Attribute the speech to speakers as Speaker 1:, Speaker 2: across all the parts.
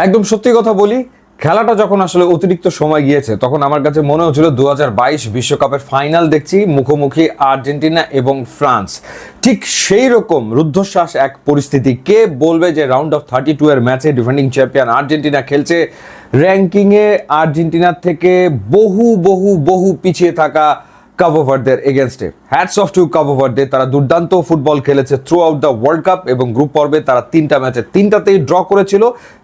Speaker 1: একদম সত্যি কথা বলি, খেলাটা যখন আসলে অতিরিক্ত সময় গিয়েছে তখন আমার কাছে মনে হচ্ছিল 2022 বিশ্বকাপের ফাইনাল দেখছি, মুখোমুখি আর্জেন্টিনা এবং ফ্রান্স। ঠিক সেই রকম রুদ্ধশ্বাস এক পরিস্থিতি। কে বলবে যে রাউন্ড অফ 32 এর ম্যাচে ডিফেন্ডিং চ্যাম্পিয়ন আর্জেন্টিনা খেলছে র্যাঙ্কিংয়ে আর্জেন্টিনার থেকে বহু বহু বহু পিছিয়ে থাকা কাবো ভার্দের এগেনস্টে। হ্যাটস অফ টু কাবো ভার্দে, তারা দুর্দান্ত ফুটবল খেলেছে through out the world cup এবং গ্রুপ পর্বে তারা 3টা ম্যাচে 3টাতেই ড্র করেছিল।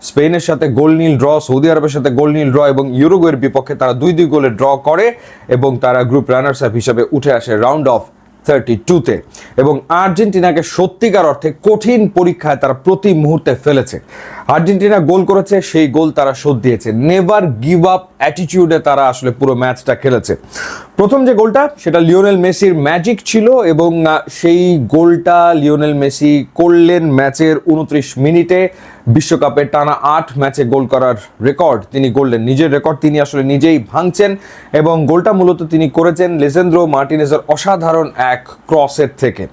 Speaker 1: স্পেনের সাথে গোল নীল ড্র, সৌদি আরবের সাথে গোল নীল ড্র এবং ইউরুগুয়ের বিপক্ষে তারা 2-2 গোলে ড্র করে এবং তারা গ্রুপ রানার্স আপ হিসেবে উঠে আসে রাউন্ড অফ 32-তে। এবং আর্জেন্টিনাকে সত্যিকার অর্থে কঠিন পরীক্ষায় তারা প্রতি মুহূর্তে ফেলেছে। আর্জেন্টিনা গোল করেছে, সেই গোল তারা শোধ দিয়েছে। নেভার গিভ আপ অ্যাটিটিউডে তারা আসলে পুরো ম্যাচটা খেলেছে। প্রথম যে গোলটা সেটা লিওনেল মেসির ম্যাজিক ছিল এবং সেই গোলটা লিওনেল মেসি করলেন ম্যাচের 29 মিনিটে। বিশ্বকাপে টানা 8 ম্যাচে গোল করার রেকর্ড তিনি গড়লেন, নিজের রেকর্ড তিনি আসলে নিজেই ভাঙছেন এবং গোলটা মূলত তিনি করেছেন লিসেন্দ্রো মার্টিনেজের অসাধারণ এক ক্রসের থেকে।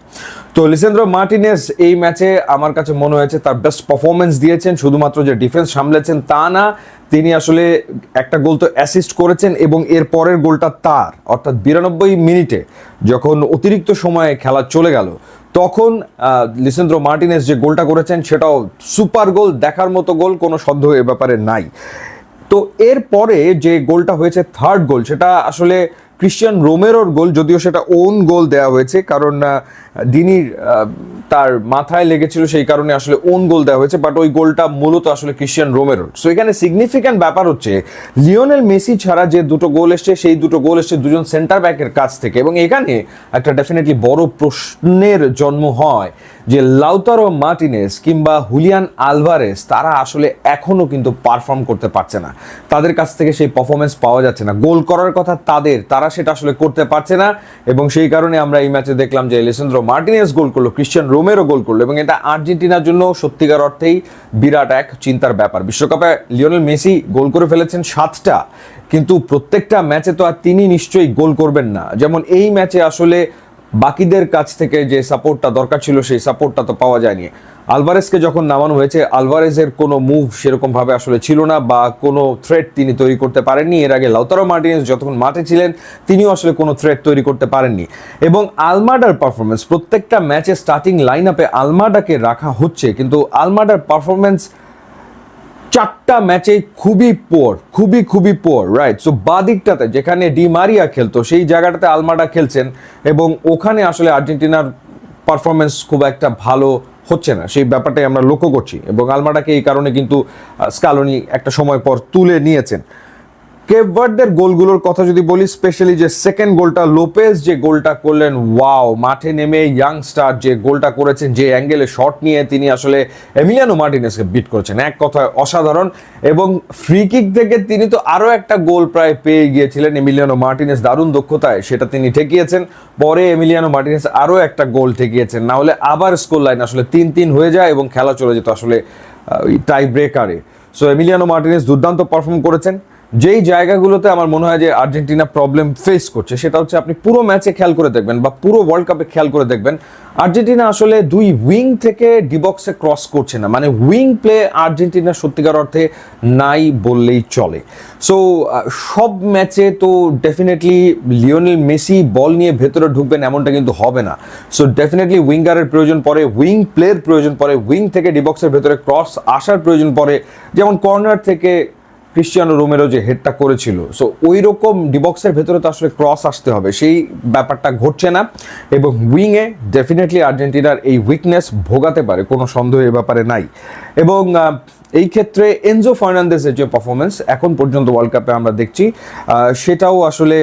Speaker 1: তো লিসেন্দ্রো মার্টিনেজ এই ম্যাচে আমার কাছে মনে হয়েছে তার বেস্ট পারফরমেন্স দিয়েছেন। শুধুমাত্র যে ডিফেন্স সামলেছেন তা না, তিনি আসলে একটা গোল তো অ্যাসিস্ট করেছেন এবং এর পরের গোলটা তার, অর্থাৎ 92 মিনিটে যখন অতিরিক্ত সময়ে খেলা চলে গেল তখন লিসেন্দ্রো মার্টিনেজ যে গোলটা করেছেন সেটাও সুপার গোল, দেখার মতো গোল, কোনো সন্দেহ এ ব্যাপারে নাই। তো এরপরে যে গোলটা হয়েছে থার্ড গোল, সেটা আসলে ক্রিশ্চিয়ান রোমেরোর গোল, যদিও সেটা ওন গোল দেওয়া হয়েছে কারণ দিনির তার মাথায় লেগেছিল, সেই কারণে আসলে ওন গোল দেওয়া হয়েছে, বাট ওই গোলটা মূলত আসলে ক্রিশ্চিয়ান রোমেরোর। সো এখানে সিগনিফিক্যান্ট ব্যাপার হচ্ছে লিওনেল মেসি ছাড়া যে দুটো গোল এসছে সেই দুটো গোল এসছে দুজন সেন্টার ব্যাকের কাছ থেকে। এবং এখানে একটা ডেফিনেটলি বড় প্রশ্নের জন্ম হয় যে লাউতারো মার্টিনেজ কিংবা হুলিয়ান আলভারেস তারা আসলে এখনও কিন্তু পারফর্ম করতে পারছে না, তাদের কাছ থেকে সেই পারফরমেন্স পাওয়া যাচ্ছে না। গোল করার কথা তাদের, তারা সেটা আসলে করতে পারছে না এবং সেই কারণে আমরা এই ম্যাচে দেখলাম যে লিসেন্দ্রো মার্টিনেজ গোল করলো, ক্রিশ্চিয়ান রোমেরো গোল করলো এবং এটা আর্জেন্টিনার জন্য সত্যিকার অর্থেই বিরাট এক চিন্তার ব্যাপার। বিশ্বকাপে লিওনেল মেসি গোল করে ফেলেছেন 7টা, কিন্তু প্রত্যেকটা ম্যাচে তো আর তিনি নিশ্চয়ই গোল করবেন না। যেমন এই ম্যাচে আসলে বাকিদের কাছ থেকে যে সাপোর্টটা দরকার ছিল সেই সাপোর্টটা তো পাওয়া যায়নি। আলভারেজকে যখন নামানো হয়েছে, আলভারেজের কোনো মুভ সেরকমভাবে আসলে ছিল না বা কোনো থ্রেট তিনি তৈরি করতে পারেননি। এর আগে লাউতারো মার্টিনেজ যতক্ষণ মাঠে ছিলেন তিনিও আসলে কোনো থ্রেট তৈরি করতে পারেননি। এবং আলমাডার পারফরমেন্স, প্রত্যেকটা ম্যাচে স্টার্টিং লাইন আপে আলমাডাকে রাখা হচ্ছে, কিন্তু আলমাডার পারফরমেন্স 4টা ম্যাচে খুবই পোর, রাইট? সো বাদিকটাতে যেখানে ডি মারিয়া খেলতো সেই জায়গাটাতে আলমাডা খেলছেন এবং ওখানে আসলে আর্জেন্টিনার পারফরমেন্স খুব একটা ভালো হচ্ছে না, সেই ব্যাপারটাই আমরা লক্ষ্য করছি এবং আলমাডাকে এই কারণে কিন্তু স্কালোনি একটা সময় পর তুলে নিয়েছেন। কেপ ভার্দের গোলগুলোর কথা যদি বলি, স্পেশালি যে সেকেন্ড গোলটা, লোপেজ যে গোলটা করলেন, ওয়াও! মাঠে নেমে ইয়াংস্টার যে গোলটা করেছেন, যে অ্যাঙ্গেলে শট নিয়ে তিনি আসলে এমিলিয়ানো মার্টিনেজকে বিট করেছেন, এক কথায় অসাধারণ। এবং ফ্রি কিক থেকে তিনি তো আরও একটা গোল প্রায় পেয়ে গিয়েছিলেন, এমিলিয়ানো মার্টিনেজ দারুণ দক্ষতায় সেটা তিনি ঠেকিয়েছেন। পরে এমিলিয়ানো মার্টিনেজ আরও একটা গোল ঠেকিয়েছেন, না হলে আবার স্কোর লাইন আসলে 3-3 হয়ে যায় এবং খেলা চলে যেত আসলে টাই ব্রেকারে। সো এমিলিয়ানো মার্টিনেজ দুর্দান্ত পারফর্ম করেছেন। যেই জায়গাগুলোতে আমার মনে হয় যে আর্জেন্টিনা প্রবলেম ফেস করছে সেটা হচ্ছে, আপনি পুরো ম্যাচে খেয়াল করে দেখবেন বা পুরো ওয়ার্ল্ড কাপে খেয়াল করে দেখবেন, আর্জেন্টিনা আসলে 2 উইং থেকে ডিবক্সে ক্রস করছে না, মানে উইং প্লে আর্জেন্টিনা সত্যিকার অর্থে নাই বললেই চলে। সো সব ম্যাচে তো ডেফিনেটলি লিওনেল মেসি বল নিয়ে ভেতরে ঢুকবেন এমনটা কিন্তু হবে না। সো ডেফিনেটলি উইঙ্গারের প্রয়োজন পড়ে, উইং প্লের প্রয়োজন পড়ে, উইং থেকে ডিবক্সের ভেতরে ক্রস আসার প্রয়োজন পড়ে, যেমন কর্নার থেকে ক্রিশ্চিয়ানো রোমেরো যে হেডটা করেছিল। সো ওই রকম ডিবক্সের ভেতরে তো আসলে ক্রস আসতে হবে, সেই ব্যাপারটা ঘটছে না এবং উইংয়ে ডেফিনেটলি আর্জেন্টিনার এই উইকনেস ভোগাতে পারে, কোনো সন্দেহ এ ব্যাপারে নাই। এবং এই ক্ষেত্রে এনজো ফার্নান্দেজের যে পারফরমেন্স এখন পর্যন্ত ওয়ার্ল্ড কাপে আমরা দেখছি, সেটাও আসলে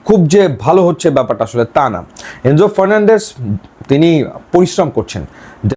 Speaker 1: খুব যে ভালো হচ্ছে ব্যাপারটা আসলে তা না। এনজো ফার্নান্দেজ তিনি পরিশ্রম করছেন।